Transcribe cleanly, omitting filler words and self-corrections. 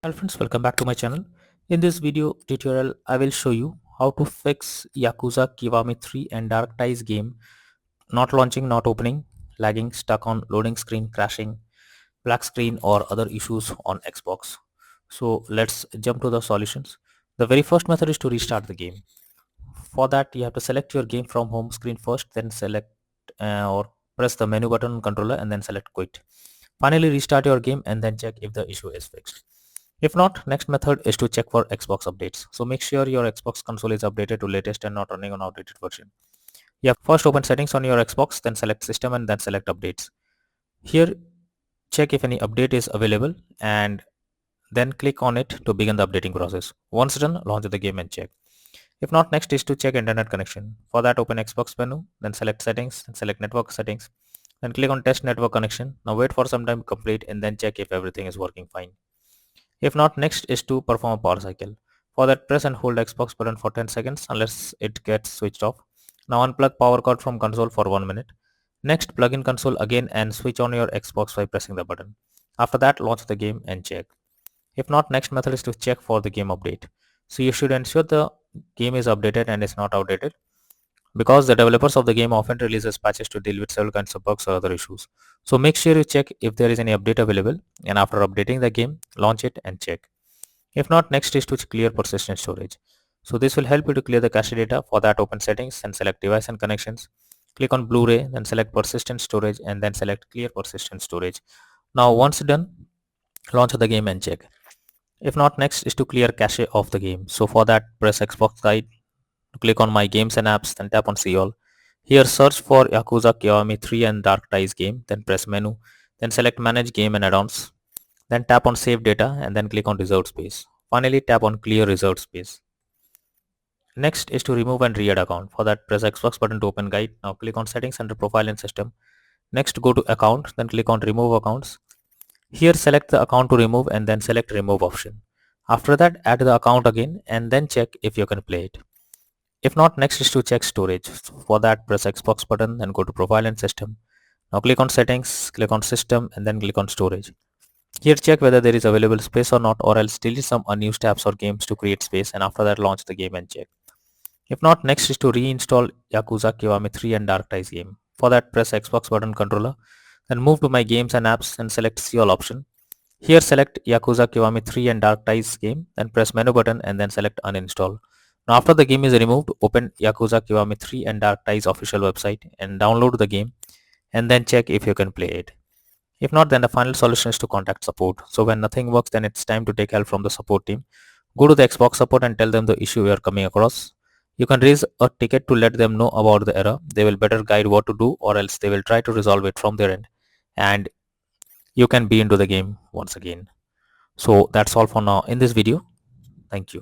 Hello friends, welcome back to my channel. In this video tutorial, I will show you how to fix Yakuza Kiwami 3 and Dark Ties game not launching, not opening, lagging, stuck on loading screen, crashing, black screen or other issues on Xbox. So let's jump to the solutions. The very first method is to restart the game. For that you have to select your game from home screen first, then select or press the menu button on controller and then select quit. Finally restart your game and then check if the issue is fixed. If not, next method is to check for Xbox updates. So make sure your Xbox console is updated to latest and not running on outdated version. You have first open settings on your Xbox, then select system and then select updates. Here check if any update is available and then click on it to begin the updating process. Once done, launch the game and check. If not, next is to check internet connection. For that, open Xbox menu, then select settings and select network settings. Then click on test network connection. Now wait for some time to complete and then check if everything is working fine. If not, next is to perform a power cycle. For that, press and hold Xbox button for 10 seconds unless it gets switched off. Now unplug power cord from console for 1 minute. Next, plug in console again and switch on your Xbox by pressing the button. After that, launch the game and check. If not, next method is to check for the game update. So you should ensure the game is updated and is not outdated, because the developers of the game often releases patches to deal with several kinds of bugs or other issues. So make sure you check if there is any update available, and after updating the game, launch it and check. If not, next is to clear persistent storage. So this will help you to clear the cache data. For that, open settings and select device and connections. Click on Blu-ray, then select persistent storage and then select clear persistent storage. Now once done, launch the game and check. If not, next is to clear cache of the game. So for that, press Xbox guide, click on my games and apps, then tap on see all. Here search for Yakuza Kiwami 3 and Dark Ties game, then press menu, then select manage game and add-ons, then tap on save data and then click on reserved space. Finally tap on clear reserved space. Next is to remove and re-add account. For that, press Xbox button to open guide. Now click on settings under profile and system. Next go to account, then click on remove accounts. Here select the account to remove and then select remove option. After that, add the account again and then check if you can play it. If not, next is to check storage. For that, press Xbox button, then go to profile and system. Now click on settings, click on system and then click on storage. Here check whether there is available space or not, or else delete some unused tabs or games to create space, and after that launch the game and check. If not, next is to reinstall Yakuza Kiwami 3 and Dark Ties game. For that, press Xbox button controller, then move to my games and apps and select see all option. Here select Yakuza Kiwami 3 and Dark Ties game, then press menu button and then select uninstall. Now after the game is removed, open Yakuza Kiwami 3 and Dark Ties official website and download the game and then check if you can play it. If not, then the final solution is to contact support. So when nothing works, then it's time to take help from the support team. Go to the Xbox support and tell them the issue you are coming across. You can raise a ticket to let them know about the error. They will better guide what to do, or else they will try to resolve it from their end, and you can be into the game once again. So that's all for now in this video. Thank you.